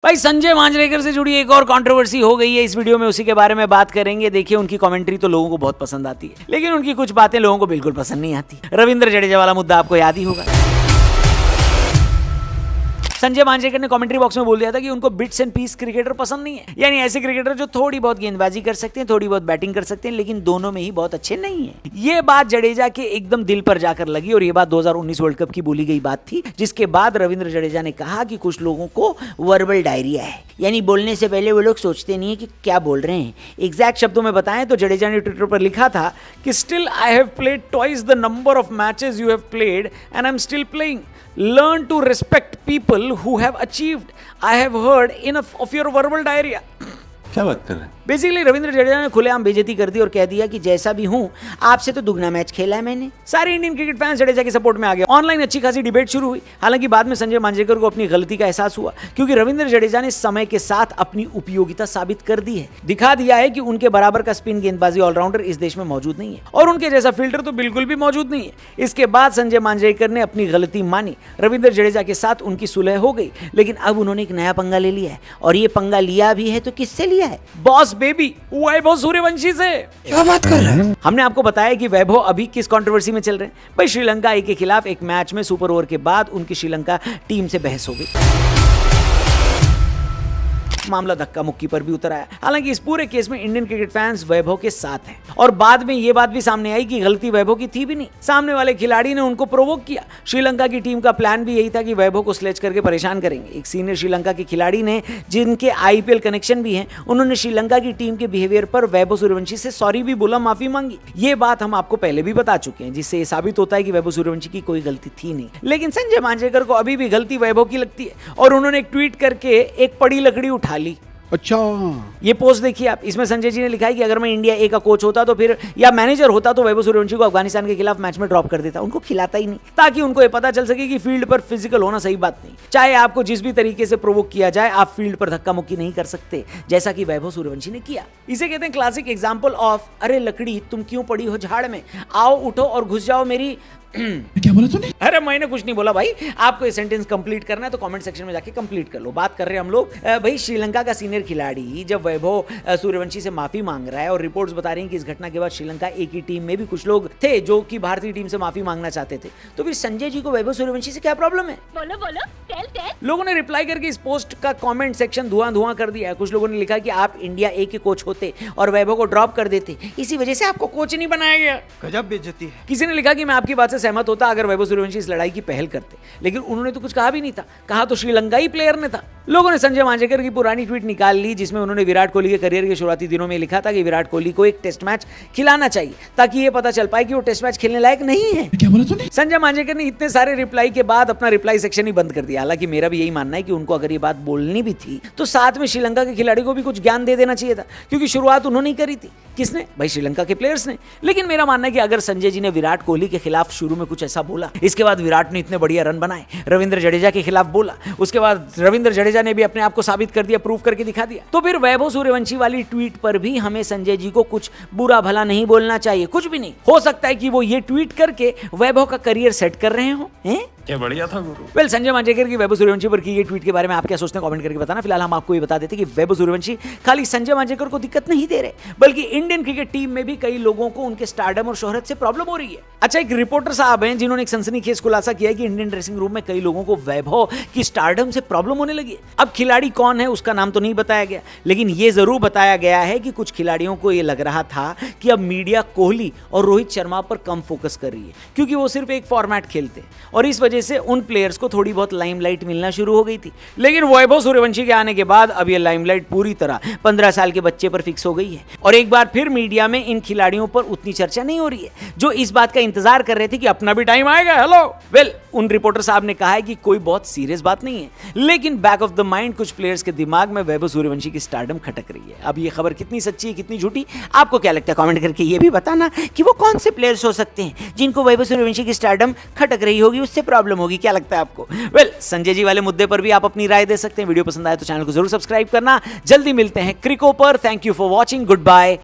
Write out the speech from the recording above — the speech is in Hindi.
भाई संजय मांजरेकर से जुड़ी एक और कंट्रोवर्सी हो गई है इस वीडियो में, उसी के बारे में बात करेंगे। देखिए, उनकी कमेंट्री तो लोगों को बहुत पसंद आती है, लेकिन उनकी कुछ बातें लोगों को बिल्कुल पसंद नहीं आती। रविंद्र जडेजा वाला मुद्दा आपको याद ही होगा। संजय मांजरेकर ने कमेंट्री बॉक्स में बोल दिया था कि उनको बिट्स एंड पीस क्रिकेटर पसंद नहीं है, यानी ऐसे क्रिकेटर जो थोड़ी बहुत गेंदबाजी कर सकते हैं, थोड़ी बहुत बैटिंग कर सकते हैं, लेकिन दोनों में ही बहुत अच्छे नहीं है। ये बात जडेजा के एकदम दिल पर जाकर लगी और ये बात 2019 वर्ल्ड कप की बोली गई बात थी, जिसके बाद रविंद्र जडेजा ने कहा कि कुछ लोगों को वर्बल डायरिया है, यानी बोलने से पहले वो लोग सोचते नहीं है कि क्या बोल रहे हैं। एग्जैक्ट शब्दों में बताएं तो जडेजा ने ट्विटर पर लिखा था कि still I have played twice the number of matches you have played and I am still playing. Learn to respect people who have achieved. I have heard enough of your verbal diarrhea. क्या बात कर रहे हैं? बेसिकली रविंद्र जडेजा ने खुलेआम बेइज्जती कर दी और कह दिया कि जैसा भी हूं, आपसे तो दुगना मैच खेला है मैंने। सारे इंडियन क्रिकेट फैंस जडेजा के सपोर्ट में आ गए। ऑनलाइन अच्छी खासी डिबेट शुरू हुई। हालांकि बाद में संजय मांजरेकर को अपनी गलती का एहसास हुआ, क्योंकि रविंद्र जडेजा ने समय के साथ अपनी उपयोगिता साबित कर दी है, दिखा दिया है कि उनके बराबर का स्पिन गेंदबाजी ऑलराउंडर इस देश में मौजूद नहीं है और उनके जैसा फील्डर तो बिल्कुल भी मौजूद नहीं है। इसके बाद संजय मांजरेकर ने अपनी गलती मानी, रविंद्र जडेजा के साथ उनकी सुलह हो गई, लेकिन अब उन्होंने एक नया पंगा ले लिया है। और ये पंगा लिया भी है तो किससे लिया है? बॉस बेबी वैभव सूर्यवंशी से। क्या बात कर रहे हैं? हमने आपको बताया कि वैभव अभी किस कंट्रोवर्सी में चल रहे हैं। भाई, श्रीलंका ए के खिलाफ एक मैच में सुपर ओवर के बाद उनकी श्रीलंका टीम से बहस हो गई। मामला धक्का मुक्की पर भी उतर आया। हालांकि इस पूरे केस में इंडियन क्रिकेट फैंस वैभव के साथ हैं और बाद में यह बात भी सामने आई कि गलती वैभव की थी भी नहीं, सामने वाले खिलाड़ी ने उनको प्रोवोक किया। श्रीलंका की टीम का प्लान भी यही था कि वैभव को स्लेज करके परेशान करेंगे। एक सीनियर श्रीलंका के खिलाड़ी ने, जिनके आईपीएल कनेक्शन भी हैं, उन्होंने श्रीलंका की टीम के बिहेवियर पर वैभव सूर्यवंशी से सॉरी भी बोला, माफी मांगी। ये बात हम आपको पहले भी बता चुके हैं, जिससे साबित होता है कि वैभव सूर्यवंशी की कोई गलती थी नहीं। लेकिन संजय मांजरेकर को अभी भी गलती वैभव की लगती है और उन्होंने एक ट्वीट करके एक पड़ी लकड़ी उठा ली। अच्छा, ये पोस्ट देखिए आप। इसमें संजय जी ने लिखा है कि अगर मैं इंडिया ए का कोच होता तो फिर, या मैनेजर होता, तो वैभव सूर्यवंशी को अफगानिस्तान के खिलाफ मैच में ड्रॉप कर देता, उनको खिलाता ही नहीं, ताकि उनको ये पता चल सके कि फील्ड पर फिजिकल होना सही बात नहीं। चाहे आपको जिस भी तरीके से प्रोवोक किया जाए, आप फील्ड पर धक्का मुक्की नहीं कर सकते, जैसा कि वैभव सूर्यवंशी ने किया। इसे कहते हैं क्लासिक एग्जाम्पल ऑफ अरे लकड़ी तुम क्यों पड़ी हो झाड़ में, आओ उठो और घुस जाओ मेरी। क्या बोला तूने? अरे मैंने कुछ नहीं बोला भाई, आपको ये सेंटेंस कंप्लीट करना है तो कमेंट सेक्शन में जाके कंप्लीट कर लो। बात कर रहे हैं हम लोग भाई श्रीलंका का सीनियर खिलाड़ी जब वैभव सूर्यवंशी से माफी मांग रहा है और रिपोर्ट्स बता रही हैं कि इस घटना के बाद श्रीलंका ए की टीम में भी कुछ लोग थे जो कि भारतीय टीम से माफी मांगना चाहते थे, तो फिर संजय जी को वैभव सूर्यवंशी से क्या प्रॉब्लम है? बोलो बोलो, टेल। लोगों ने रिप्लाई करके इस पोस्ट का कमेंट सेक्शन धुआं कर दिया है। कुछ लोगों ने लिखा कि आप इंडिया ए के कोच होते और वैभव को ड्रॉप कर देते, इसी वजह से आपको कोच नहीं बनाया गया। गजब बेइज्जती है। किसी ने लिखा कि मैं आपकी बात से सहमत होता अगर वैभव सूर्यवंशी इस लड़ाई की पहल करते, लेकिन उन्होंने तो कुछ कहा भी नहीं था, कहा तो श्रीलंकाई प्लेयर ने था। लोगों ने संजय मांजरेकर की पुरानी ट्वीट निकाल ली, जिसमें उन्होंने विराट कोहली के करियर के शुरुआती दिनों में लिखा था कि विराट कोहली को एक टेस्ट मैच खिलाना चाहिए ताकि ये पता चल पाए कि वो टेस्ट मैच खेलने लायक नहीं है। क्या बोला तूने? संजय मांजरेकर ने इतने सारे रिप्लाई के बाद अपना रिप्लाई सेक्शन ही बंद कर दिया। हालांकि मेरा भी यही मानना है कि उनको अगर ये बात बोलनी भी थी तो साथ में श्रीलंका के खिलाड़ी को भी कुछ ज्ञान दे देना चाहिए था, क्योंकि शुरुआत उन्होंने ही करी थी। किसने? भाई श्रीलंका के प्लेयर्स ने। लेकिन मेरा मानना है कि अगर संजय जी ने विराट कोहली के खिलाफ शुरू में कुछ ऐसा बोला, इसके बाद विराट ने इतने बढ़िया रन बनाए, रविंद्र जडेजा के खिलाफ बोला, उसके बाद रविंद्र जडेजा ने भी अपने आप को साबित कर दिया, प्रूव करके दिखा दिया, तो फिर वैभव सूर्यवंशी वाली ट्वीट पर भी हमें संजय जी को कुछ बुरा भला नहीं बोलना चाहिए। कुछ भी नहीं हो सकता है कि वो ये ट्वीट करके वैभव का करियर सेट कर रहे हो। क्या बढ़िया था गुरु। वेल, संजय मांजरेकर की वैभव सूर्यवंशी पर की ये ट्वीट के बारे में आप क्या सोचते हैं कमेंट करके बताना। फिलहाल हम आपको ये बता देते कि वैभव सूर्यवंशी खाली संजय मांजरेकर को दिक्कत नहीं दे रहे, बल्कि इंडियन क्रिकेट टीम में भी कई लोगों को उनके स्टारडम और शोहरत से प्रॉब्लम हो रही है। अच्छा, एक रिपोर्टर साहब हैं जिन्होंने एक सनसनीखेज खुलासा किया है कि इंडियन ड्रेसिंग रूम में कई लोगों को वैभव की स्टारडम से प्रॉब्लम होने लगी है। अब खिलाड़ी कौन है उसका नाम तो नहीं बताया गया, लेकिन ये जरूर बताया गया है कि कुछ खिलाड़ियों को ये लग रहा था कि अब मीडिया कोहली और रोहित शर्मा पर कम फोकस कर रही है, क्योंकि वो सिर्फ एक फॉर्मेट खेलते और इस वजह से उन प्लेयर्स को थोड़ी बहुत लाइमलाइट मिलना शुरू हो गई थी। लेकिन वैभव सूर्यवंशी के आने के बाद अब ये लाइमलाइट पूरी तरह 15 साल के बच्चे पर फिक्स हो गई है और एक बार फिर मीडिया में इन खिलाड़ियों पर उतनी चर्चा नहीं हो रही है जो इस बात का इंतजार कर रहे थे कि अपना भी टाइम आएगा। हेलो, वेल, उन रिपोर्टर साहब ने कहा है कि कोई बहुत सीरियस बात नहीं है, लेकिन बैक ऑफ द माइंड कुछ प्लेयर्स के दिमाग में वैभव सूर्यवंशी की स्टारडम खटक रही है। अब ये खबर कितनी सच्ची है कितनी झूठी, आपको क्या लगता है कमेंट करके ये भी बताना कि वो कौन से प्लेयर्स हो सकते हैं जिनको वैभव सूर्यवंशी की स्टारडम खटक रही होगी, उससे प्रॉब्लम होगी। क्या लगता है आपको? वेल, संजय जी वाले मुद्दे पर भी आप अपनी राय दे सकते हैं। वीडियो पसंद आए तो चैनल को जरूर सब्सक्राइब करना। जल्दी मिलते हैं क्रिको पर। Thank you for watching. Good bye.